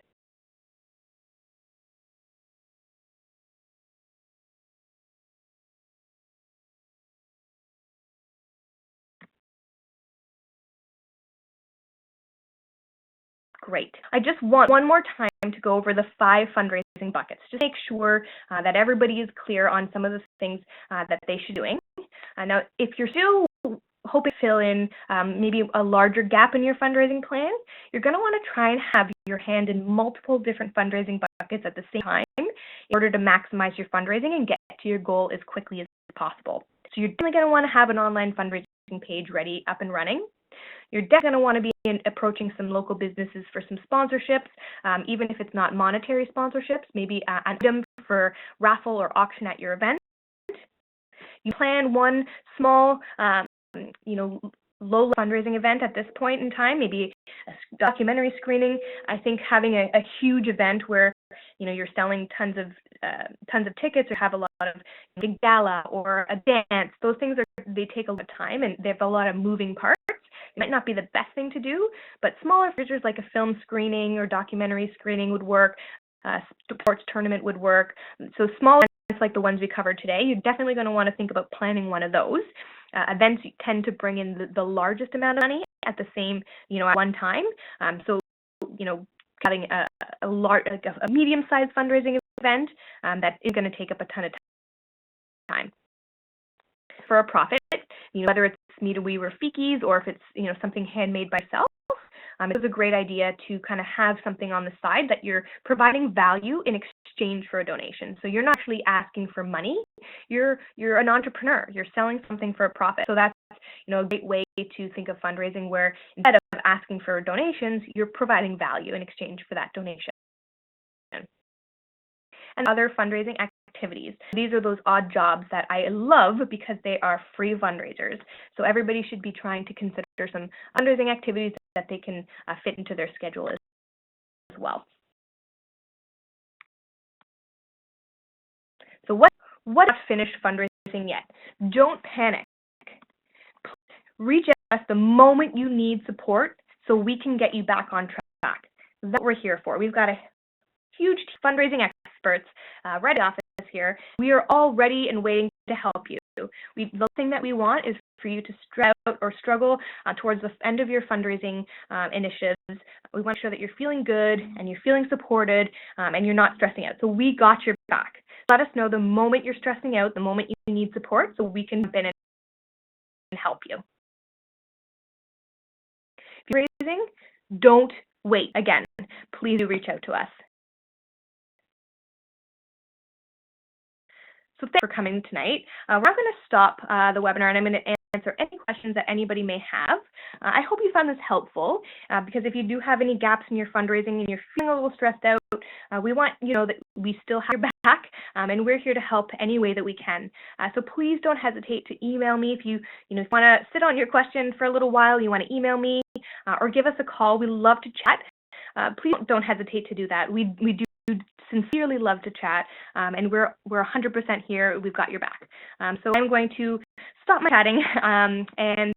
Great. I just want one more time to go over the 5 fundraising buckets. Just make sure that everybody is clear on some of the things that they should be doing. Now, if you're still hoping to fill in maybe a larger gap in your fundraising plan, you're going to want to try and have your hand in multiple different fundraising buckets at the same time in order to maximize your fundraising and get to your goal as quickly as possible. So you're definitely going to want to have an online fundraising page ready, up and running. You're definitely going to want to be approaching some local businesses for some sponsorships, even if it's not monetary sponsorships, maybe an item for raffle or auction at your event. You plan one small, low fundraising event at this point in time, maybe a documentary screening. I think having a huge event where you're selling tons of tickets or have a lot of big gala or a dance, those things they take a lot of time and they have a lot of moving parts. It might not be the best thing to do, but smaller fundraisers like a film screening or documentary screening would work. A sports tournament would work. So small events like the ones we covered today, you're definitely going to want to think about planning one of those. Events tend to bring in the largest amount of money at the same, at one time. So, having a medium-sized fundraising event that is going to take up a ton of time. For a profit, whether it's meet a weaver Fikis or if it's something handmade by self, It's a great idea to kind of have something on the side that you're providing value in exchange for a donation. So you're not actually asking for money. You're an entrepreneur. You're selling something for a profit. So that's a great way to think of fundraising, where instead of asking for donations, you're providing value in exchange for that donation. And other fundraising activities. These are those odd jobs that I love because they are free fundraisers. So everybody should be trying to consider some fundraising activities that they can fit into their schedule as well. So what not finished fundraising yet? Don't panic. Reach out the moment you need support so we can get you back on track. That's what we're here for. We've got a huge fundraising experts right in the office here. We are all ready and waiting to help you. The thing that we want is for you to stress out or struggle towards the end of your fundraising initiatives. We want to make sure that you're feeling good and you're feeling supported and you're not stressing out. So we got your back. Let us know the moment you're stressing out, the moment you need support, so we can jump in and help you. If you're raising, don't wait. Again, please do reach out to us. So thanks for coming tonight. We're going to stop the webinar, and I'm going to answer any questions that anybody may have. I hope you found this helpful, because if you do have any gaps in your fundraising and you're feeling a little stressed out, we want you to know that we still have your back, and we're here to help any way that we can. So please don't hesitate to email me if you want to sit on your question for a little while. You want to email me or give us a call. We love to chat. Please don't hesitate to do that. We do sincerely love to chat, and we're 100% here. We've got your back. So I'm going to stop my chatting and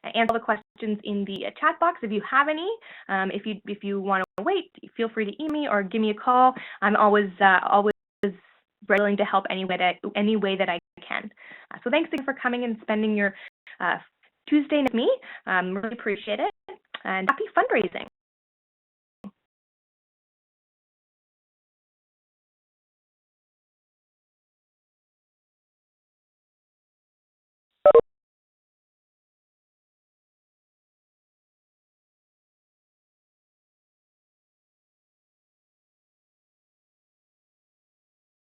answer all the questions in the chat box if you have any. If you want to wait, feel free to email me or give me a call. I'm always willing to help any way that I can. So thanks again for coming and spending your Tuesday with me. Really appreciate it, and happy fundraising.